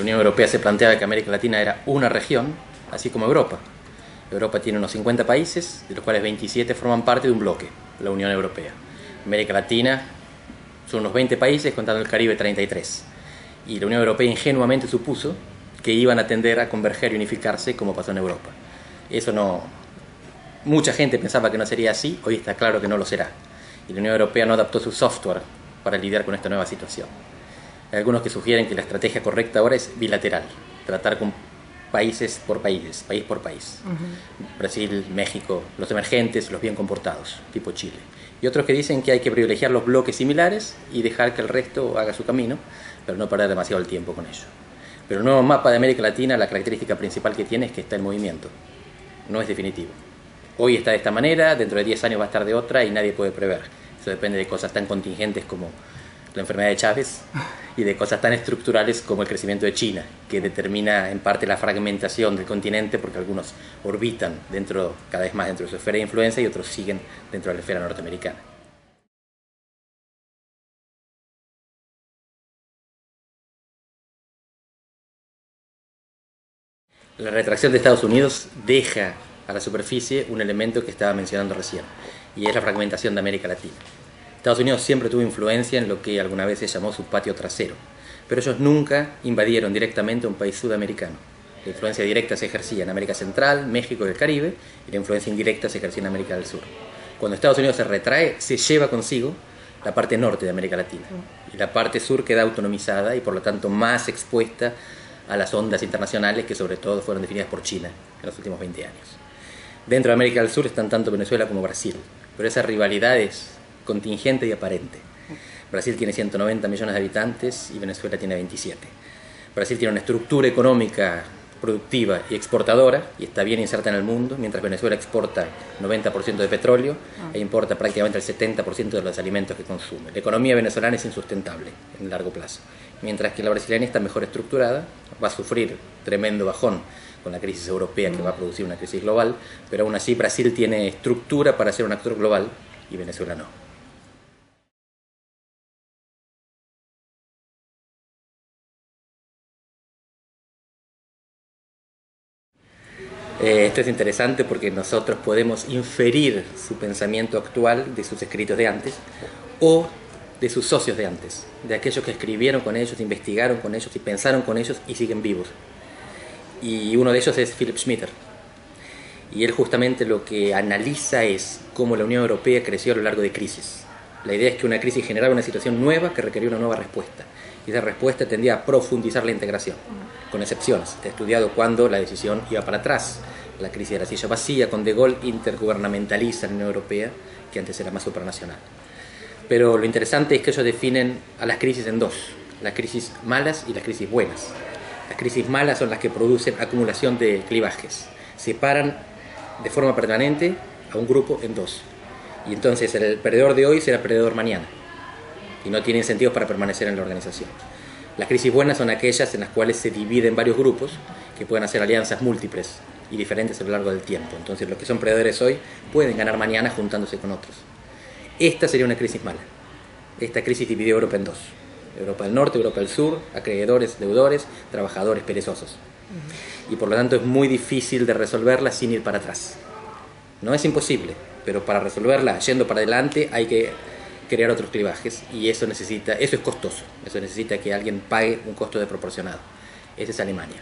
Unión Europea se planteaba que América Latina era una región, así como Europa. Europa tiene unos 50 países, de los cuales 27 forman parte de un bloque, la Unión Europea. América Latina son unos 20 países, contando el Caribe 33. Y la Unión Europea ingenuamente supuso que iban a tender a converger y unificarse como pasó en Europa. Eso no... Mucha gente pensaba que no sería así, hoy está claro que no lo será. Y la Unión Europea no adaptó su software para lidiar con esta nueva situación. Hay algunos que sugieren que la estrategia correcta ahora es bilateral, tratar con países por países, país por país. Brasil, México, los emergentes, los bien comportados, tipo Chile. Y otros que dicen que hay que privilegiar los bloques similares y dejar que el resto haga su camino, pero no perder demasiado el tiempo con ello. Pero el nuevo mapa de América Latina, la característica principal que tiene es que está en movimiento, no es definitivo. Hoy está de esta manera, dentro de 10 años va a estar de otra y nadie puede prever. Eso depende de cosas tan contingentes como la enfermedad de Chávez y de cosas tan estructurales como el crecimiento de China, que determina en parte la fragmentación del continente, porque algunos orbitan cada vez más dentro de su esfera de influencia y otros siguen dentro de la esfera norteamericana. La retracción de Estados Unidos deja a la superficie un elemento que estaba mencionando recién, y es la fragmentación de América Latina. Estados Unidos siempre tuvo influencia en lo que alguna vez se llamó su patio trasero, pero ellos nunca invadieron directamente un país sudamericano. La influencia directa se ejercía en América Central, México y el Caribe, y la influencia indirecta se ejercía en América del Sur. Cuando Estados Unidos se retrae, se lleva consigo la parte norte de América Latina, y la parte sur queda autonomizada y por lo tanto más expuesta a las ondas internacionales que sobre todo fueron definidas por China en los últimos 20 años. Dentro de América del Sur están tanto Venezuela como Brasil, pero esa rivalidad es contingente y aparente. Brasil tiene 190 millones de habitantes y Venezuela tiene 27. Brasil tiene una estructura económica productiva y exportadora y está bien inserta en el mundo, mientras Venezuela exporta 90% de petróleo e importa prácticamente el 70% de los alimentos que consume. La economía venezolana es insustentable en el largo plazo, mientras que la brasileña está mejor estructurada, va a sufrir tremendo bajón con la crisis europea que va a producir una crisis global, pero aún así Brasil tiene estructura para ser un actor global y Venezuela no. Esto es interesante porque nosotros podemos inferir su pensamiento actual de sus escritos de antes o de sus socios de antes, de aquellos que escribieron con ellos, investigaron con ellos y pensaron con ellos y siguen vivos. Y uno de ellos es Philip Schmitter. Y él justamente lo que analiza es cómo la Unión Europea creció a lo largo de crisis. La idea es que una crisis generaba una situación nueva que requería una nueva respuesta. Y esa respuesta tendía a profundizar la integración, con excepciones. He estudiado cuando la decisión iba para atrás. La crisis de la silla vacía, con De Gaulle intergubernamentaliza la Unión Europea, que antes era más supranacional. Pero lo interesante es que ellos definen a las crisis en dos: las crisis malas y las crisis buenas. Las crisis malas son las que producen acumulación de clivajes, separan de forma permanente a un grupo en dos. Y entonces el perdedor de hoy será el perdedor mañana. Y no tiene incentivos para permanecer en la organización. Las crisis buenas son aquellas en las cuales se dividen varios grupos que pueden hacer alianzas múltiples y diferentes a lo largo del tiempo. Entonces los que son perdedores hoy pueden ganar mañana juntándose con otros. Esta sería una crisis mala. Esta crisis dividió Europa en dos: Europa del Norte, Europa del Sur, acreedores, deudores, trabajadores perezosos. Y por lo tanto es muy difícil de resolverla sin ir para atrás. No es imposible, pero para resolverla yendo para adelante hay que crear otros clivajes y eso es costoso, eso necesita que alguien pague un costo desproporcionado. Esa es Alemania.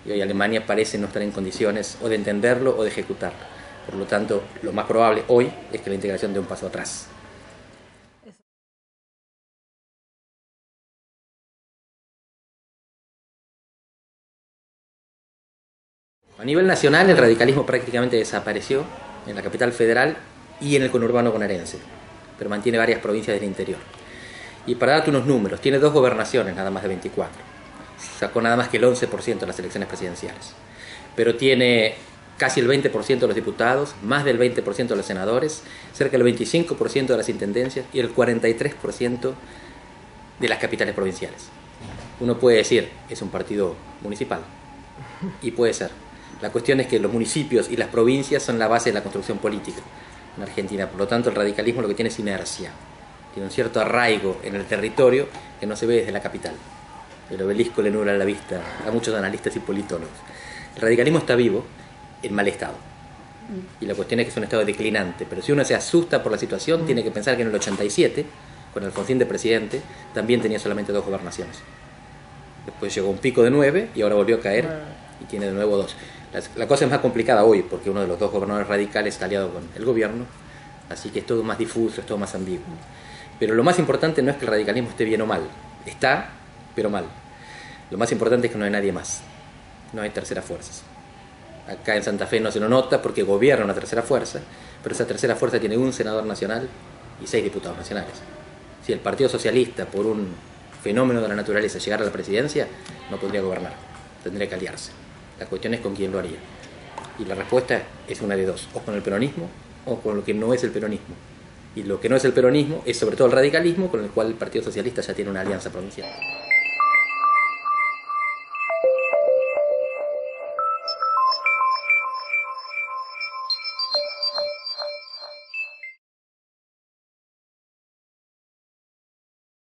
Y hoy Alemania parece no estar en condiciones o de entenderlo o de ejecutarlo. Por lo tanto, lo más probable hoy es que la integración dé un paso atrás. A nivel nacional, el radicalismo prácticamente desapareció en la capital federal y en el conurbano bonaerense, pero mantiene varias provincias del interior. Y para darte unos números, tiene 2 gobernaciones, nada más de 24. Sacó nada más que el 11% de las elecciones presidenciales. Pero tiene casi el 20% de los diputados, más del 20% de los senadores, cerca del 25% de las intendencias y el 43% de las capitales provinciales. Uno puede decir, es un partido municipal, y puede ser. La cuestión es que los municipios y las provincias son la base de la construcción política en Argentina. Por lo tanto, el radicalismo lo que tiene es inercia. Tiene un cierto arraigo en el territorio que no se ve desde la capital. El obelisco le nubla la vista a muchos analistas y politólogos. El radicalismo está vivo en mal estado. Y la cuestión es que es un estado declinante. Pero si uno se asusta por la situación, tiene que pensar que en el 87, con Alfonsín de presidente, también tenía solamente 2 gobernaciones. Después llegó un pico de 9 y ahora volvió a caer y tiene de nuevo 2. La cosa es más complicada hoy porque uno de los 2 gobernadores radicales está aliado con el gobierno, así que es todo más difuso, es todo más ambiguo. Pero lo más importante no es que el radicalismo esté bien o mal. Está, pero mal. Lo más importante es que no hay nadie más. No hay terceras fuerzas. Acá en Santa Fe no se lo nota porque gobierna una tercera fuerza, pero esa tercera fuerza tiene un senador nacional y 6 diputados nacionales. Si el Partido Socialista, por un fenómeno de la naturaleza, llegara a la presidencia, no podría gobernar, tendría que aliarse. La cuestión es con quién lo haría. Y la respuesta es una de 2, o con el peronismo o con lo que no es el peronismo. Y lo que no es el peronismo es sobre todo el radicalismo, con el cual el Partido Socialista ya tiene una alianza provincial.